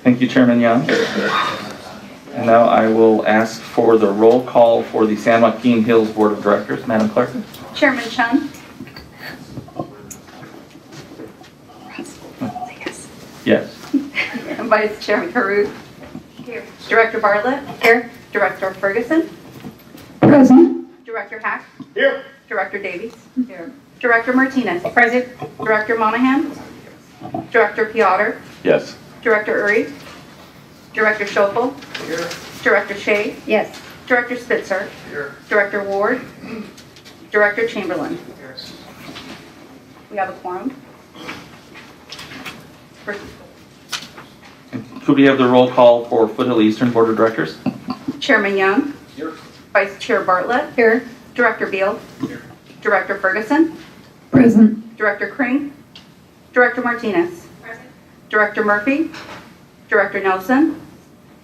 Thank you, Chairman Young. And now I will ask for the roll call for the San Joaquin Hills Board of Directors. Madam Clerk? Chairman Chun. Yes. Vice Chairman Caruth. Here. Director Bartlett. Here. Director Ferguson. Present. Director Hack. Here. Director Davies. Here. Director Martinez. Present. Director Monahan. Director Piotr. Yes. Director Uri. Director Schopel. Here. Director Shea. Yes. Director Spitzer. Here. Director Ward. Director Chamberlain. Yes. We have a quorum. Could we have the roll call for Foothill Eastern Board of Directors? Chairman Young. Here. Vice Chair Bartlett. Here. Director Beal. Here. Director Ferguson. Present. Director Kring. Director Martinez. Present. Director Murphy. Director Nelson.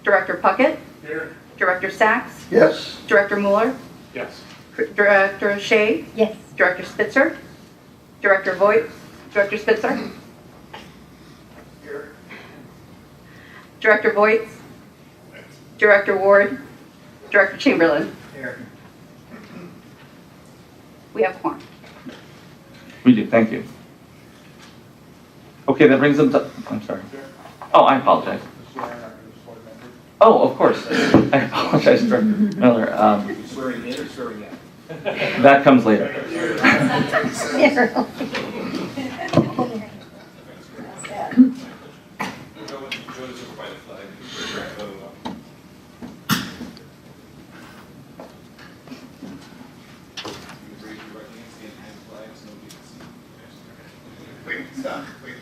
Director Puckett. Here. Director Sachs. Yes. Director Mueller. Yes. Director Shea. Yes. Director Spitzer. Director Voigt. Director Spitzer. Here. Director Voigt. Director Ward. Director Chamberlain. Here. We have quorum. We do, thank you. Okay, that brings them to, I'm sorry. Oh, I apologize. Oh, of course. I apologize, Director Miller. Swearing in or swearing out? That comes later. Wait, stop, wait.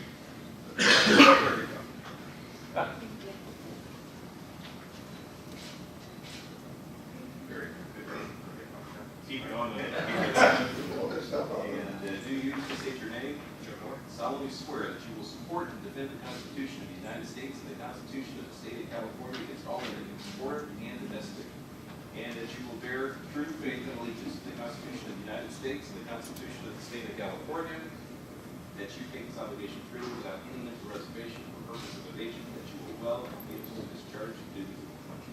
Keep going. And do you state your name? Solemnly swear that you will support and defend the Constitution of the United States and the Constitution of the State of California against all enemies, foreign and domestic, and that you will bear true faith and allegiance to the Constitution of the United States and the Constitution of the State of California, that you take this obligation freely without any mental reservation or purpose of evasion, that you will well and faithfully discharge the duties of the country.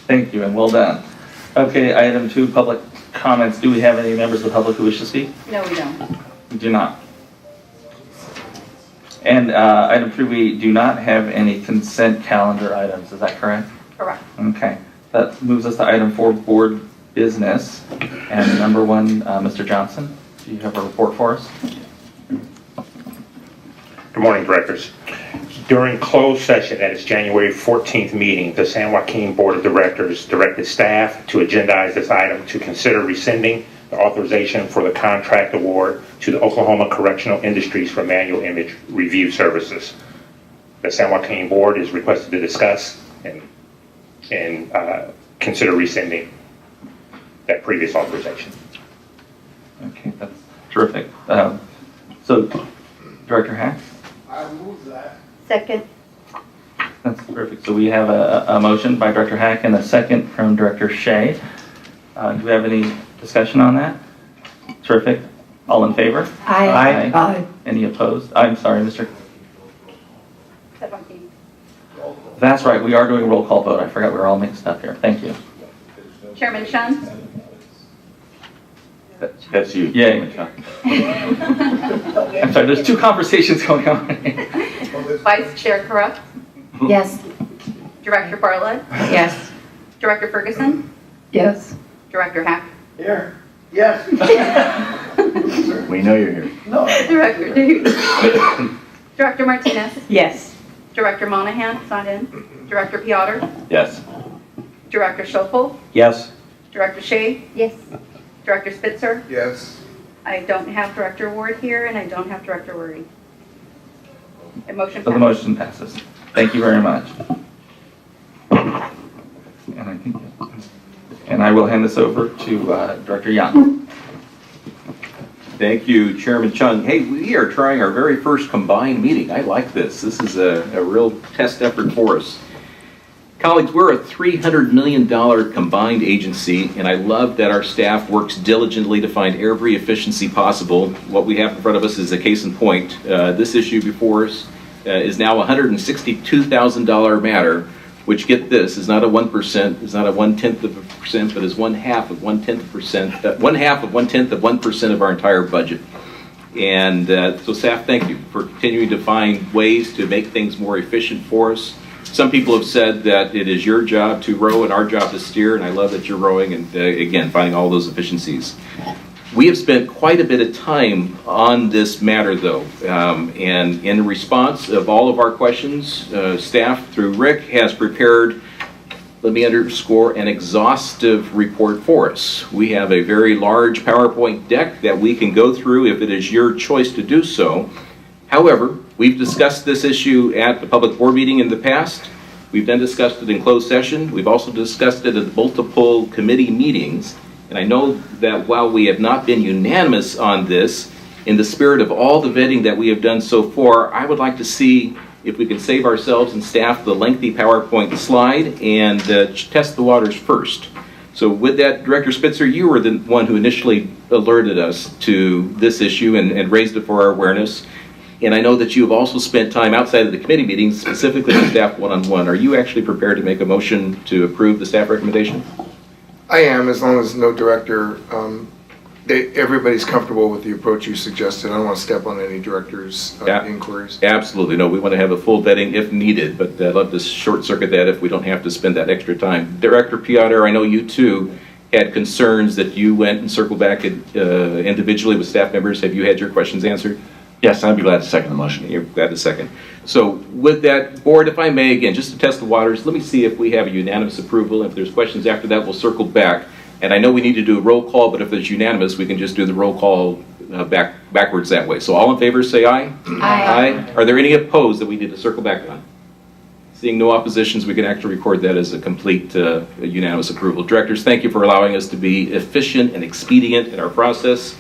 Thank you, and well done. Okay, item 2, public comments. Do we have any members of the public who wish to speak? No, we don't. We do not. And item 3, we do not have any consent calendar items. Is that correct? Correct. Okay. That moves us to item 4, board business. And number 1, Mr. Johnson, do you have a report for us? Good morning, directors. During closed session at its January 14th meeting, the San Joaquin Board of Directors directed staff to agendize this item to consider rescinding the authorization for the contract award to the Oklahoma Correctional Industries for manual image review services. The San Joaquin Board is requested to discuss and consider rescinding that previous authorization. Okay, that's terrific. So, Director Hack? I move that. Second. That's perfect. So we have a motion by Director Hack and a second from Director Shea. Do we have any discussion on that? Terrific. All in favor? Aye. Aye. Any opposed? I'm sorry, Mr. 17. That's right. We are doing roll call vote. I forgot we were all mixed up here. Thank you. Chairman Chun. That's you. Yay. I'm sorry. There's 2 conversations going on. Vice Chair Caruth. Yes. Director Bartlett. Yes. Director Ferguson. Yes. Director Hack. Here. Yes. We know you're here. No. Director Davies. Director Martinez. Yes. Director Monahan, signed in. Director Piotr. Yes. Director Schopel. Yes. Director Shea. Yes. Director Spitzer. Yes. I don't have Director Ward here, and I don't have Director Worry. A motion So the passes. motion passes. Thank you very much. And I will hand this over to Director Young. Thank you, Chairman Chung. Hey, we are trying our very first combined meeting. I like this. This is a real test effort for us. Colleagues, we're a $300 million combined agency, and I love that our staff works diligently to find every efficiency possible. What we have in front of us is a case in point. This issue before us is now a $162,000 matter, which, get this, is not a 1%, is not a 0.1%, but is 1/2 of 0.1%, 1/2 of 0.1% of 1% of our entire budget. And so staff, thank you for continuing to find ways to make things more efficient for us. Some people have said that it is your job to row and our job to steer, and I love that you're rowing and, again, finding all those efficiencies. We have spent quite a bit of time on this matter, though, and in response of all of our questions, staff, through Rick, has prepared, let me underscore, an exhaustive report for us. We have a very large PowerPoint deck that we can go through if it is your choice to do so. However, we've discussed this issue at the public board meeting in the past. We've then discussed it in closed session. We've also discussed it at multiple committee meetings. And I know that while we have not been unanimous on this, in the spirit of all the vetting that we have done so far, I would like to see if we can save ourselves and staff the lengthy PowerPoint slide and test the waters first. So with that, Director Spitzer, you were the one who initially alerted us to this issue and raised it for our awareness. And I know that you have also spent time outside of the committee meetings, specifically with staff one-on-one. Are you actually prepared to make a motion to approve the staff recommendation? I am, as long as no director, everybody's comfortable with the approach you suggested. I don't want to step on any director's inquiries. Absolutely. No, we want to have a full vetting if needed, but I'd love to short circuit that if we don't have to spend that extra time. Director Piotr, I know you too had concerns that you went and circled back individually with staff members. Have you had your questions answered? Yes, I'd be glad to second the motion. You're glad to second. So with that, board, if I may, again, just to test the waters, let me see if we have a unanimous approval. If there's questions after that, we'll circle back. And I know we need to do a roll call, but if it's unanimous, we can just do the roll call backwards that way. So all in favor, say aye. Aye. Are there any opposed that we need to circle back on? Seeing no oppositions, we can actually record that as a complete unanimous approval. Directors, thank you for allowing us to be efficient and expedient in our process.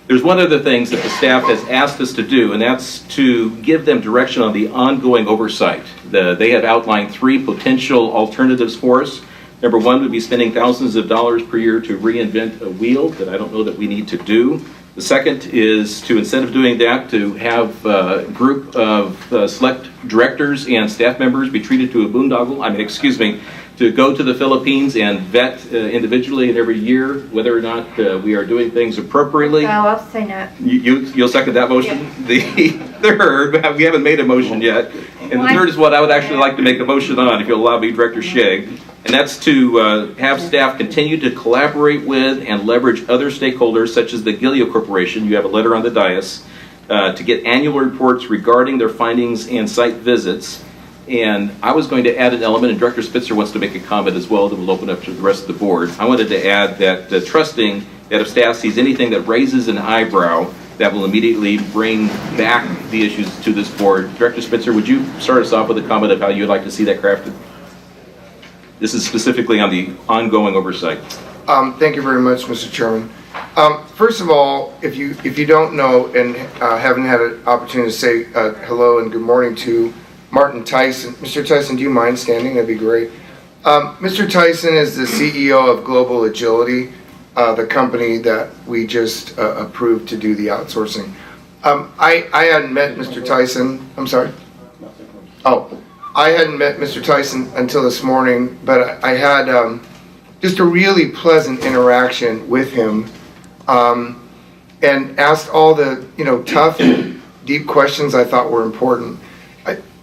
There's one other thing that the staff has asked us to do, and that's to give them direction on the ongoing oversight. They have outlined 3 potential alternatives for us. Number 1 would be spending thousands of dollars per year to reinvent a wheel that I don't know that we need to do. The second is to, instead of doing that, to have a group of select directors and staff members be treated to a boondoggle, to go to the Philippines and vet individually and every year whether or not we are doing things appropriately. No, I'll say no. You'll second that motion? Yeah. The third, we haven't made a motion yet, and the third is what I would actually like to make a motion on, if you'll allow me, Director Shea, and that's to have staff continue to collaborate with and leverage other stakeholders such as the Giglio Corporation. You have a letter on the dais to get annual reports regarding their findings and site visits. And I was going to add an element, and Director Spitzer wants to make a comment as well that will open up to the rest of the board. I wanted to add that trusting that if staff sees anything that raises an eyebrow, that will immediately bring back the issues to this board. Director Spitzer, would you start us off with a comment of how you'd like to see that crafted? This is specifically on the ongoing oversight. Thank you very much, Mr. Chairman. First of all, if you don't know and haven't had an opportunity to say hello and good morning to Martin Tyson. Mr. Tyson, do you mind standing? That'd be great. Mr. Tyson is the CEO of Global Agility, the company that we just approved to do the outsourcing. I hadn't met Mr. Tyson. I'm sorry? Oh, I hadn't met Mr. Tyson until this morning, but I had just a really pleasant interaction with him and asked all the tough and deep questions I thought were important.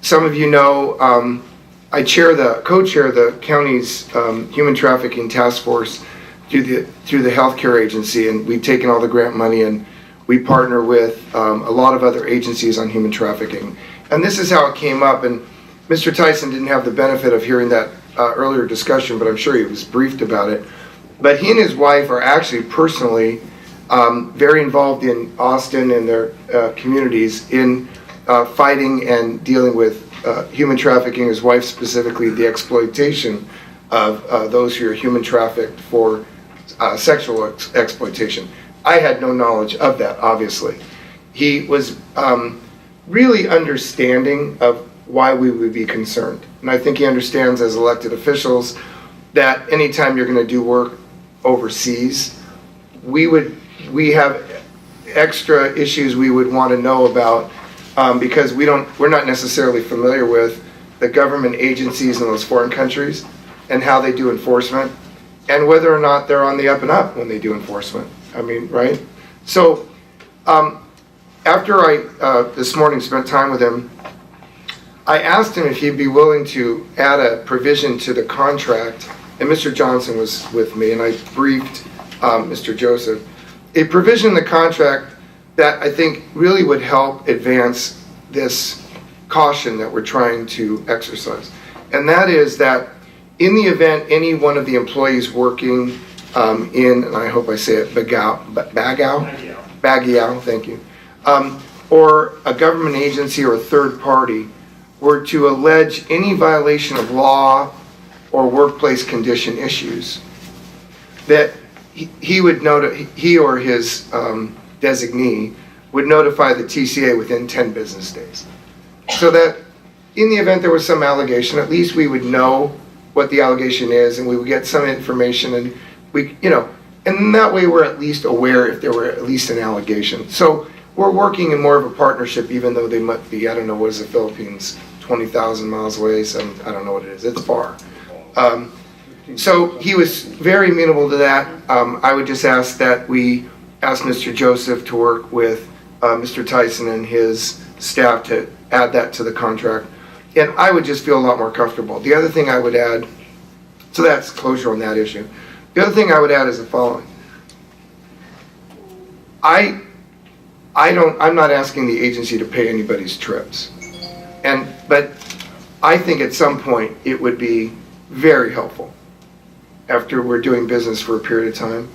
Some of you know I co-chair the county's human trafficking task force through the healthcare agency, and we've taken all the grant money and we partner with a lot of other agencies on human trafficking. And this is how it came up, and Mr. Tyson didn't have the benefit of hearing that earlier discussion, but I'm sure he was briefed about it. But he and his wife are actually personally very involved in Austin and their communities in fighting and dealing with human trafficking, his wife specifically, the exploitation of those who are human trafficked for sexual exploitation. I had no knowledge of that, obviously. He was really understanding of why we would be concerned. And I think he understands as elected officials that anytime you're going to do work overseas, we have extra issues we would want to know about because we're not necessarily familiar with the government agencies in those foreign countries and how they do enforcement and whether or not they're on the up and up when they do enforcement. I mean, right? So after I this morning spent time with him, I asked him if he'd be willing to add a provision to the contract, and Mr. Johnson was with me, and I briefed Mr. Joseph, a provision in the contract that I think really would help advance this caution that we're trying to exercise. And that is that in the event any one of the employees working in, and I hope I say it, Baguio, thank you, or a government agency or a third party were to allege any violation of law or workplace condition issues, that he or his designee would notify the TCA within 10 business days. So that in the event there was some allegation, at least we would know what the allegation is and we would get some information and and that way we're at least aware if there were at least an allegation. So we're working in more of a partnership, even though they might be, I don't know, what is the Philippines, 20,000 miles away, I don't know what it is, it's far. So he was very amenable to that. I would just ask that we ask Mr. Joseph to work with Mr. Tyson and his staff to add that to the contract. And I would just feel a lot more comfortable. The other thing I would add, so that's closure on that issue. The other thing I would add is the following. I'm not asking the agency to pay anybody's trips. But I think at some point it would be very helpful after we're doing business for a period of time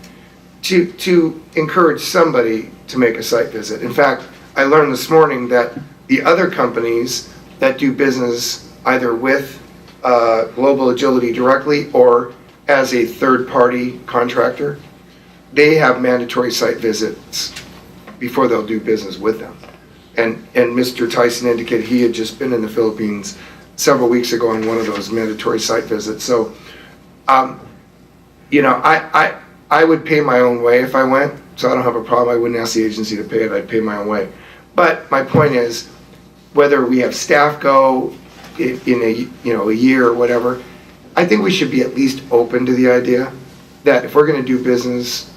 to encourage somebody to make a site visit. In fact, I learned this morning that the other companies that do business either with Global Agility directly or as a third-party contractor, they have mandatory site visits before they'll do business with them. And Mr. Tyson indicated he had just been in the Philippines several weeks ago on one of those mandatory site visits. So, I would pay my own way if I went, so I don't have a problem. I wouldn't ask the agency to pay it. I'd pay my own way. But my point is, whether we have staff go in a year or whatever, I think we should be at least open to the idea that if we're going to do business,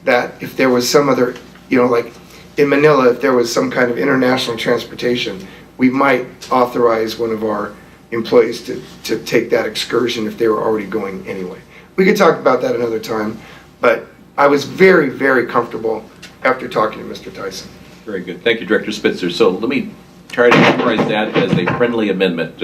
that if there was some other, like in Manila, if there was some kind of international transportation, we might authorize one of our employees to take that excursion if they were already going anyway. We could talk about that another time, but I was very, very comfortable after talking to Mr. Tyson. Very good. Thank you, Director Spitzer. So let me try to summarize that as a friendly amendment.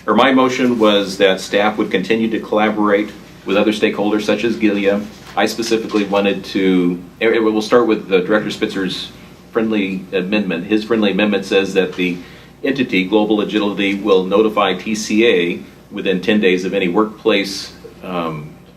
My motion was that staff would continue to collaborate with other stakeholders such as Gilead. I specifically wanted to, we'll start with Director Spitzer's friendly amendment. His friendly amendment says that the entity, Global Agility, will notify TCA within 10 days of any workplace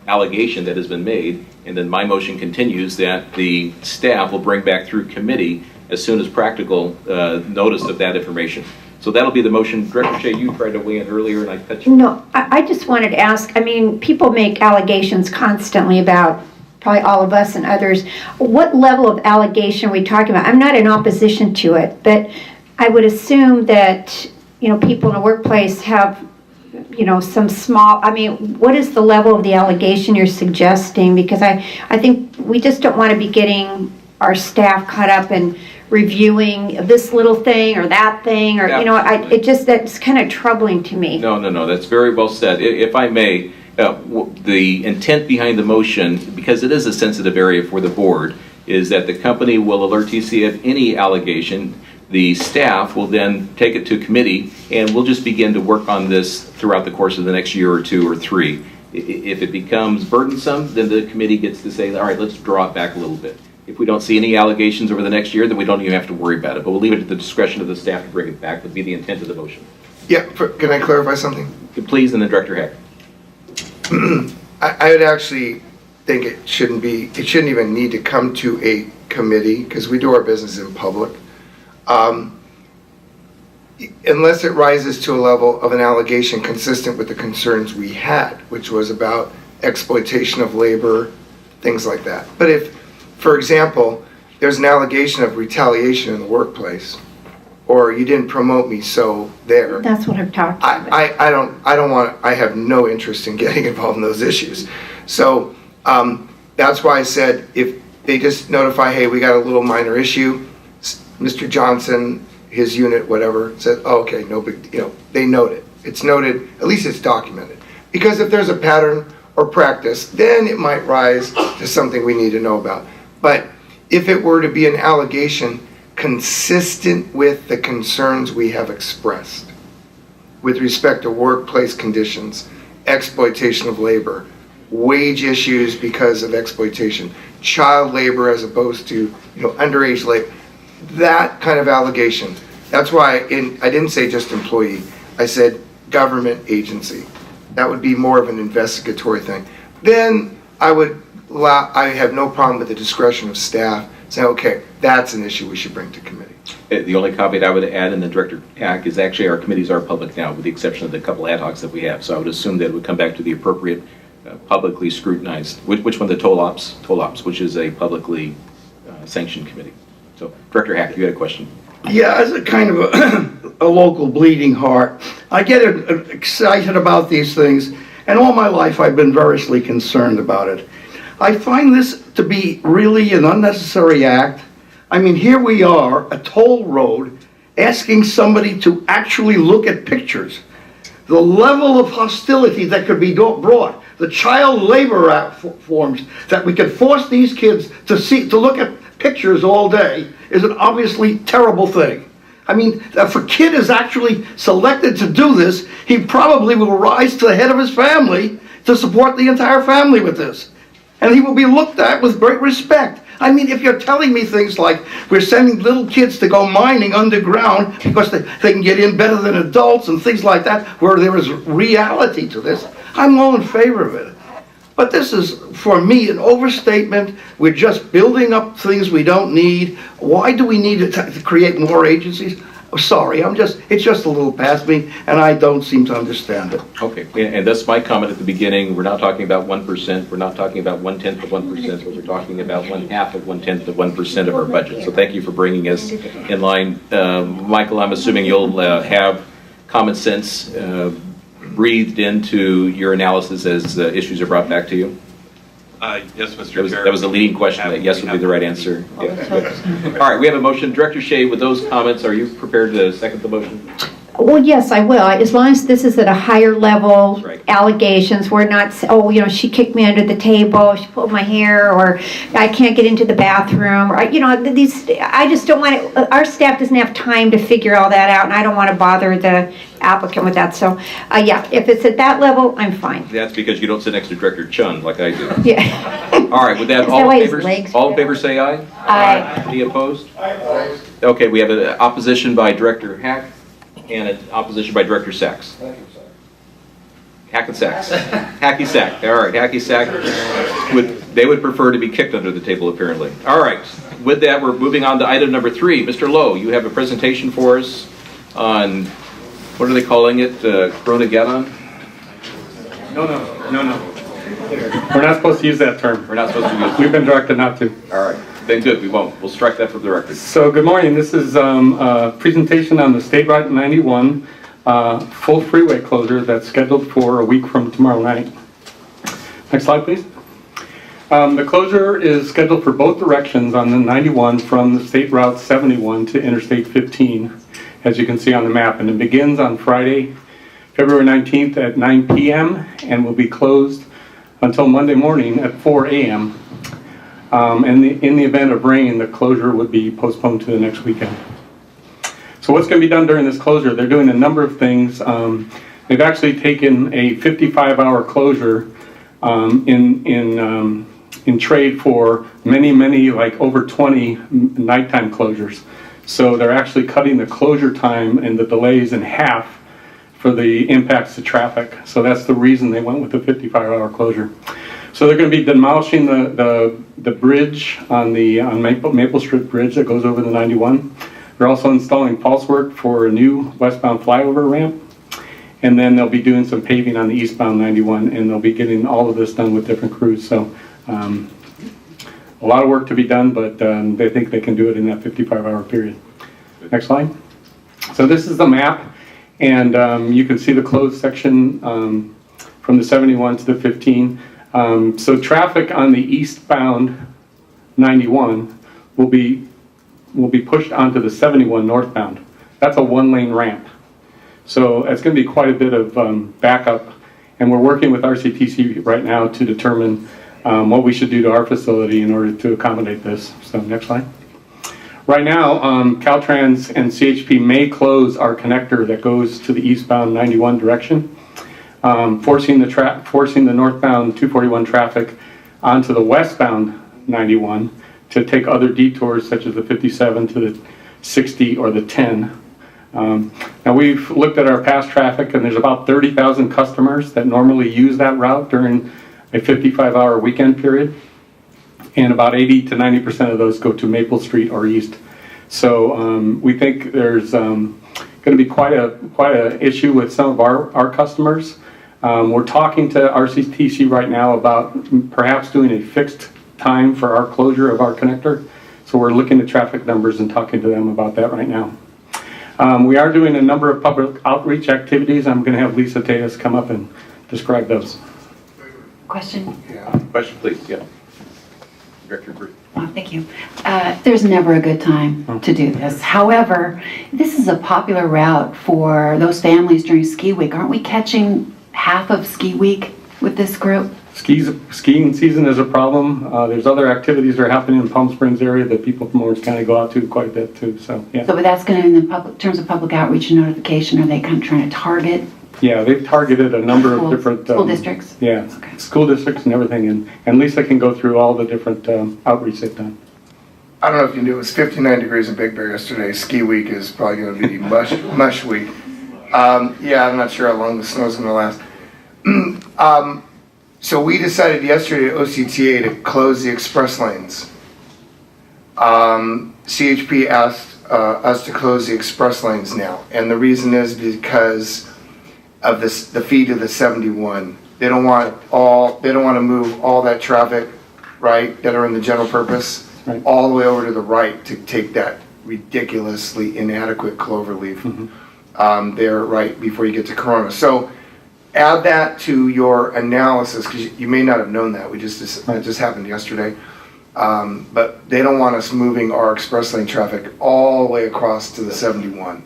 allegation that has been made. And then my motion continues that the staff will bring back through committee as soon as practical notice of that information. So that'll be the motion. Director Shea, you tried to weigh in earlier and I cut you. No, I just wanted to ask, people make allegations constantly about probably all of us and others. What level of allegation are we talking about? I'm not in opposition to it, but I would assume that, people in a workplace have, some small, what is the level of the allegation you're suggesting? Because I think we just don't want to be getting our staff caught up in reviewing this little thing or that thing, or, that's kind of troubling to me. No, that's very well said. If I may, the intent behind the motion, because it is a sensitive area for the board, is that the company will alert TCA of any allegation. The staff will then take it to committee, and we'll just begin to work on this throughout the course of the next year or two or three. If it becomes burdensome, then the committee gets to say, all right, let's draw it back a little bit. If we don't see any allegations over the next year, then we don't even have to worry about it. But we'll leave it at the discretion of the staff to bring it back. That would be the intent of the motion. Yeah, can I clarify something? Please, and then Director Hack. I would actually think it shouldn't even need to come to a committee because we do our business in public. unless it rises to a level of an allegation consistent with the concerns we had, which was about exploitation of labor, things like that. But if, for example, there's an allegation of retaliation in the workplace, or you didn't promote me, so there. That's what I'm talking about. I have no interest in getting involved in those issues. So that's why I said if they just notify, hey, we got a little minor issue, Mr. Johnson, his unit, whatever, said, oh, okay, no big, they note it. It's noted, at least it's documented. Because if there's a pattern or practice, then it might rise to something we need to know about. But if it were to be an allegation consistent with the concerns we have expressed with respect to workplace conditions, exploitation of labor, wage issues because of exploitation, child labor as opposed to underage labor, that kind of allegation. That's why I didn't say just employee, I said government agency. That would be more of an investigatory thing. Then I have no problem with the discretion of staff saying, okay, that's an issue we should bring to committee. The only caveat I would add, and then Director Hack, is actually our committees are public now, with the exception of the couple ad hocs that we have. So I would assume that it would come back to the appropriate publicly scrutinized, which one, the toll ops, which is a publicly sanctioned committee. So Director Hack, you had a question. Yeah, as a kind of a local bleeding heart, I get excited about these things, and all my life I've been variously concerned about it. I find this to be really an unnecessary act. I mean, here we are, a toll road, asking somebody to actually look at pictures. The level of hostility that could be brought, the child labor act forms that we could force these kids to look at pictures all day is an obviously terrible thing. I mean, if a kid is actually selected to do this, he probably will rise to the head of his family to support the entire family with this. And he will be looked at with great respect. I mean, if you're telling me things like we're sending little kids to go mining underground because they can get in better than adults and things like that, where there is reality to this, I'm all in favor of it. But this is, for me, an overstatement. We're just building up things we don't need. Why do we need to create more agencies? Oh, sorry, it's just a little past me, and I don't seem to understand it. Okay, and that's my comment at the beginning. We're not talking about 1%. We're not talking about 1/10 of 1%, but we're talking about 1/2 of 1/10 of 1% of our budget. So thank you for bringing us in line. Michael, I'm assuming you'll have common sense breathed into your analysis as issues are brought back to you? Yes, Mr. Chair. That was a leading question. That yes would be the right answer. Yeah. All right, we have a motion. Director Shea, with those comments, are you prepared to second the motion? Well, yes, I will. As long as this is at a higher level, Right. allegations, we're not, she kicked me under the table, she pulled my hair, or I can't get into the bathroom, or, I just don't want it, our staff doesn't have time to figure all that out, and I don't want to bother the applicant with that. So, yeah, if it's at that level, I'm fine. That's because you don't sit next to Director Chun like I do. Yeah. All right, with that, Is all that why in his favor, legs all in are favor say aye. Aye. Any opposed? Okay, we have an opposition by Director Hack and an opposition by Director Sachs. Hack and Sachs. Hacky Sack. All right, Hacky Sack. They would prefer to be kicked under the table, apparently. All right, with that, we're moving on to item number 3. Mr. Lowe, you have a presentation for us on, what are they calling it, Chronogeddon? No. We're not supposed to use that term. We're not supposed to use We've been directed not to. All right, then good, we won't. We'll strike that from the record. So good morning. This is a presentation on the State Route 91 full freeway closure that's scheduled for a week from tomorrow night. Next slide, please. The closure is scheduled for both directions on the 91 from the State Route 71 to Interstate 15, as you can see on the map. And it begins on Friday, February 19th at 9 p.m. and will be closed until Monday morning at 4 a.m. And in the event of rain, the closure would be postponed to the next weekend. So what's going to be done during this closure? They're doing a number of things. They've actually taken a 55-hour closure in trade for many, like over 20 nighttime closures. So they're actually cutting the closure time and the delays in half for the impacts to traffic. So that's the reason they went with the 55-hour closure. So they're going to be demolishing the bridge on Maple Street Bridge that goes over the 91. We're also installing false work for a new westbound flyover ramp. And then they'll be doing some paving on the eastbound 91, and they'll be getting all of this done with different crews. So a lot of work to be done, but they think they can do it in that 55-hour period. Next slide. So this is the map, and you can see the closed section from the 71 to the 15. So traffic on the eastbound 91 will be pushed onto the 71 northbound. That's a one-lane ramp. So it's going to be quite a bit of backup, and we're working with RCTC right now to determine what we should do to our facility in order to accommodate this. So next slide. Right now, Caltrans and CHP may close our connector that goes to the eastbound 91 direction, forcing the northbound 241 traffic onto the westbound 91 to take other detours such as the 57 to the 60 or the 10. Now we've looked at our past traffic, and there's about 30,000 customers that normally use that route during a 55-hour weekend period, and about 80 to 90% of those go to Maple Street or east. So we think there's going to be quite a issue with some of our customers. We're talking to RCTC right now about perhaps doing a fixed time for our closure of our connector. So we're looking at traffic numbers and talking to them about that right now. We are doing a number of public outreach activities. I'm going to have Lisa Tejas come up and describe those. Question? Question, please. Yeah. Director Bree. Oh, thank you. There's never a good time to do this. However, this is a popular route for those families during ski week. Aren't we catching half of ski week with this group? Skiing season is a problem. There's other activities that are happening in Palm Springs area that people from Orange County go out to quite a bit too. So yeah. So, but that's going to, in the terms of public outreach and notification, are they kind of trying to target? Yeah, they've targeted a number of different school districts. Yeah, okay. School districts and everything, and Lisa can go through all the different outreach they've done. I don't know if you knew, it was 59 degrees in Big Bear yesterday. Ski week is probably going to be mush week. Yeah, I'm not sure how long the snow's going to last. So we decided yesterday at OCTA to close the express lanes. CHP asked us to close the express lanes now, and the reason is because of the feed of the 71. They don't want to move all that traffic, right, that are in the general purpose, right, all the way over to the right to take that ridiculously inadequate cloverleaf there right before you get to Corona. So add that to your analysis, because you may not have known that. It just happened yesterday. But they don't want us moving our express lane traffic all the way across to the 71.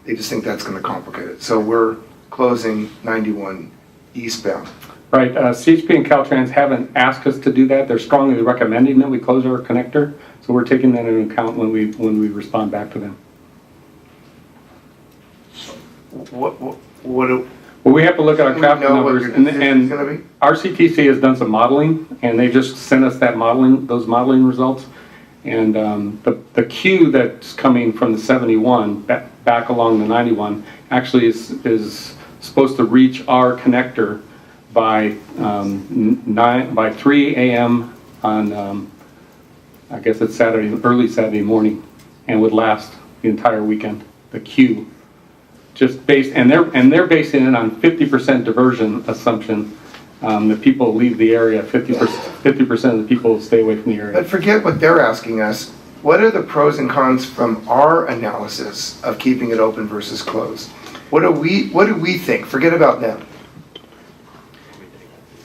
They just think that's going to complicate it. So we're closing 91 eastbound. Right. CHP and Caltrans haven't asked us to do that. They're strongly recommending that we close our connector. So we're taking that into account when we respond back to them. Well, we have to look at our traffic numbers, and RCTC has done some modeling, and they just sent us those modeling results. And the queue that's coming from the 71 back along the 91 actually is supposed to reach our connector by 3 a.m. on I guess it's early Saturday morning, and would last the entire weekend. The queue. Just based, and they're basing it on 50% diversion assumption that people leave the area. 50% of the people stay away from the area. But forget what they're asking us. What are the pros and cons from our analysis of keeping it open versus closed? What do we think? Forget about them.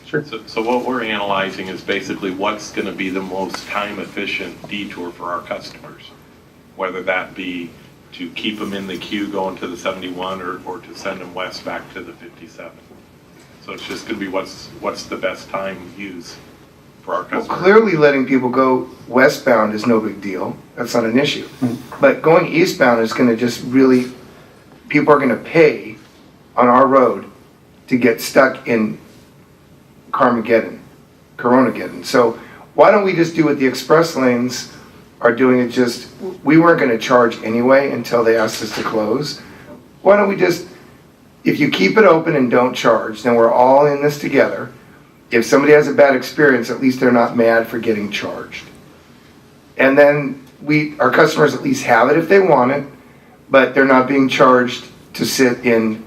Sure. So what we're analyzing is basically what's going to be the most time efficient detour for our customers, whether that be to keep them in the queue going to the 71 or to send them west back to the 57. So it's just going to be what's the best time use for our customers. Well, clearly letting people go westbound is no big deal. That's not an issue. But going eastbound is going to just really, people are going to pay on our road to get stuck in Coronageddon. So why don't we just do what the express lanes are doing? It just, we weren't going to charge anyway until they asked us to close. Why don't we just, if you keep it open and don't charge, then we're all in this together. If somebody has a bad experience, at least they're not mad for getting charged. And then our customers at least have it if they want it, but they're not being charged to sit in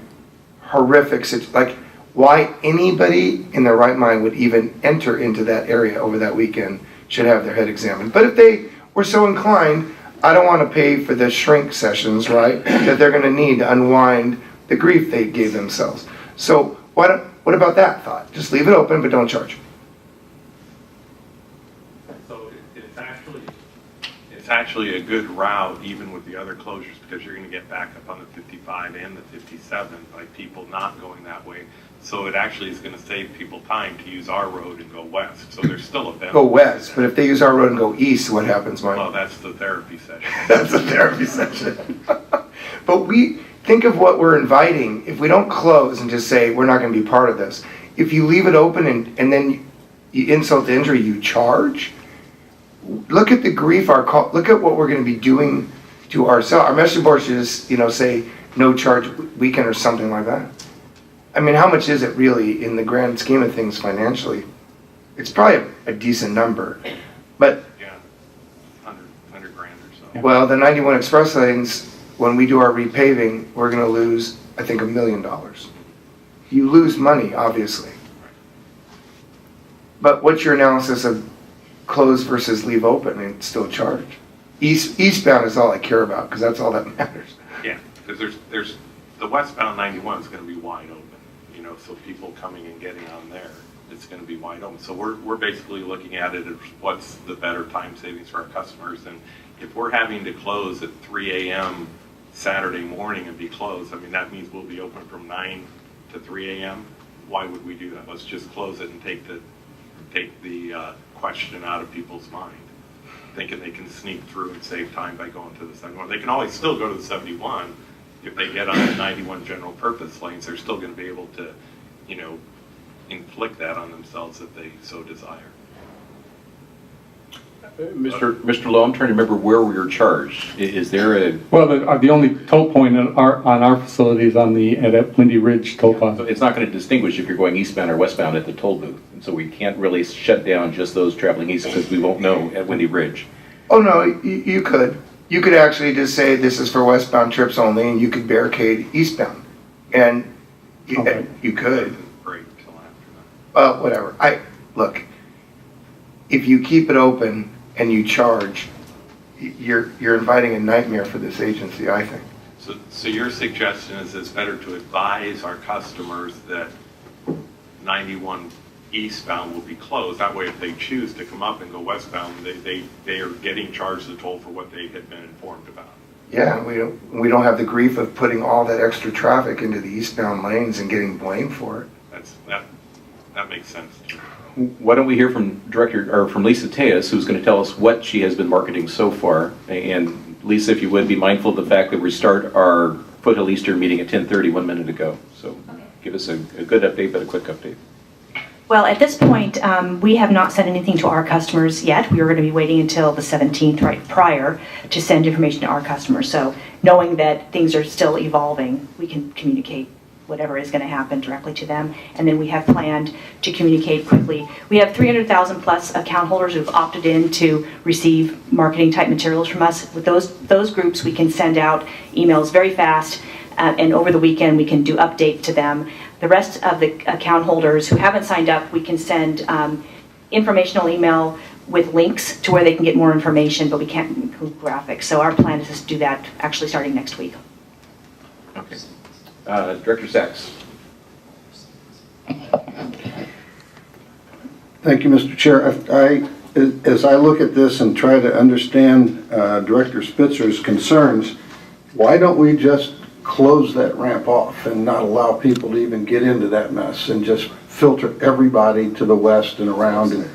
horrific like, why anybody in their right mind would even enter into that area over that weekend should have their head examined. But if they were so inclined, I don't want to pay for the shrink sessions, right, that they're going to need to unwind the grief they gave themselves. So what about that thought? Just leave it open, but don't charge. So it's actually a good route, even with the other closures, because you're going to get back up on the 55 and the 57 by people not going that way. So it actually is going to save people time to use our road and go west. So there's still a benefit. Go west, but if they use our road and go east, what happens, Mike? Well, that's the therapy session. That's a therapy session. But we think of what we're inviting. If we don't close and just say we're not going to be part of this, if you leave it open and then you insult to injury, you charge. Look at the grief. Look at what we're going to be doing to ourselves. Our message board should just, say no charge weekend or something like that. I mean, how much is it really in the grand scheme of things financially? It's probably a decent number, but Yeah, 100 grand or so. well, the 91 express lanes, when we do our repaving, we're going to lose, I think, $1 million. You lose money, obviously. But what's your analysis of close versus leave open and still charge? Eastbound is all I care about because that's all that matters. Yeah, because there's the westbound 91 is going to be wide open, so people coming and getting on there, it's going to be wide open. So we're basically looking at it as what's the better time savings for our customers. And if we're having to close at 3 a.m. Saturday morning and be closed, I mean, that means we'll be open from 9 to 3 a.m. Why would we do that? Let's just close it and take the question out of people's mind, thinking they can sneak through and save time by going to the 71. They can always still go to the 71. If they get on the 91 general purpose lanes, they're still going to be able to, inflict that on themselves if they so desire. Mr. Lowe, I'm trying to remember where we were charged. Is there a... Well, the only toll point on our facility is at Windy Ridge toll So plaza. it's not going to distinguish if you're going eastbound or westbound at the toll booth. And so we can't really shut down just those traveling east because we won't know at Windy Ridge. Oh, no, you could. You could actually just say this is for westbound trips only, and you could barricade eastbound. And Okay. you could. Break till after that. Well, whatever. Look, if you keep it open and you charge, you're inviting a nightmare for this agency, I think. So your suggestion is it's better to advise our customers that 91 eastbound will be closed. That way, if they choose to come up and go westbound, they are getting charged the toll for what they had been informed about. Yeah, we don't have the grief of putting all that extra traffic into the eastbound lanes and getting blamed for it. That makes sense. Why don't we hear from from Lisa Tejas, who's going to tell us what she has been marketing so far. And Lisa, if you would, be mindful of the fact that we start our Foothill Eastern meeting at 10:30, 1 minute ago. So give us a good update, but a quick update. Well, at this point, we have not sent anything to our customers yet. We are going to be waiting until the 17th, right prior, to send information to our customers. So knowing that things are still evolving, we can communicate whatever is going to happen directly to them. And then we have planned to communicate quickly. We have 300,000 plus account holders who've opted in to receive marketing type materials from us. With those groups, we can send out emails very fast. And over the weekend, we can do update to them. The rest of the account holders who haven't signed up, we can send informational email with links to where they can get more information, but we can't include graphics. So our plan is to do that actually starting next week. Okay. Director Sachs. Thank you, Mr. Chair. As I look at this and try to understand Director Spitzer's concerns, why don't we just close that ramp off and not allow people to even get into that mess and just filter everybody to the west and around and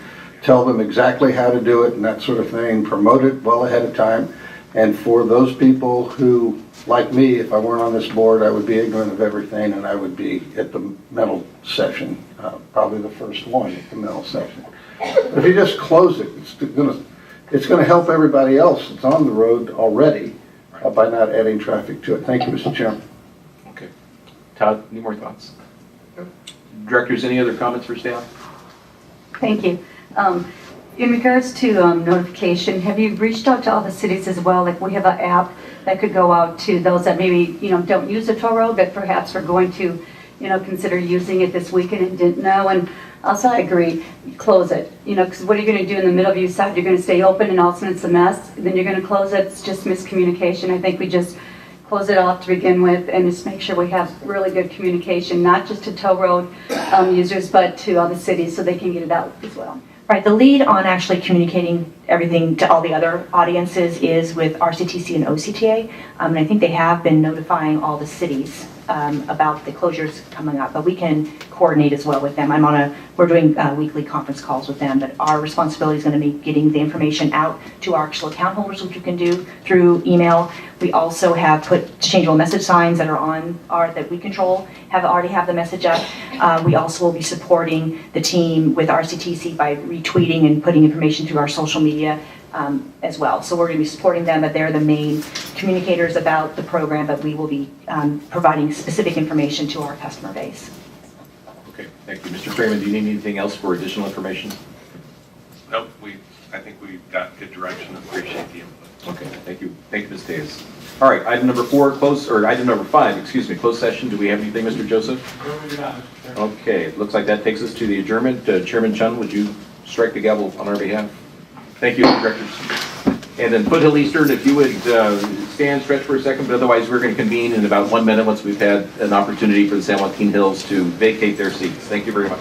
tell them exactly how to do it and that sort of thing, promote it well ahead of time. And for those people who, like me, if I weren't on this board, I would be ignorant of everything and I would be at the mental session, probably the first one at the mental session. But if you just close it, it's gonna help everybody else that's on the road already by not adding traffic to it. Thank you, Mr. Chairman. Okay. Todd, any more thoughts? Directors, any other comments for staff? Thank you. In regards to notification, have you reached out to all the cities as well? Like, we have an app that could go out to those that maybe, don't use the toll road, but perhaps are going to, consider using it this weekend and didn't know. And also, I agree, close it, because what are you going to do in the middle of your side? You're going to stay open and all of a sudden it's a mess, then you're going to close it. It's just miscommunication. I think we just close it off to begin with and just make sure we have really good communication, not just to toll road users, but to other cities so they can get it out as well. Right, the lead on actually communicating everything to all the other audiences is with RCTC and OCTA. And I think they have been notifying all the cities about the closures coming up, but we can coordinate as well with them. We're doing weekly conference calls with them, but our responsibility is going to be getting the information out to our actual account holders, which we can do through email. We also have put changeable message signs that are that we control, already have the message up. We also will be supporting the team with RCTC by retweeting and putting information through our social media as well. So we're going to be supporting them, but they're the main communicators about the program, but we will be providing specific information to our customer base. Okay, thank you. Mr. Freeman, do you need anything else for additional information? Nope, I think we got good direction and appreciate the input. Okay, thank you. Thank you, Ms. Davis. All right, item number 5, excuse me, closed session. Do we have anything, Mr. Joseph? Okay, it looks like that takes us to the adjournment. Chairman Chun, would you strike the gavel on our behalf? Thank you, directors. And then Foothill Eastern, if you would stand, stretch for a second, but otherwise we're going to convene in about 1 minute once we've had an opportunity for the San Joaquin Hills to vacate their seats. Thank you very much.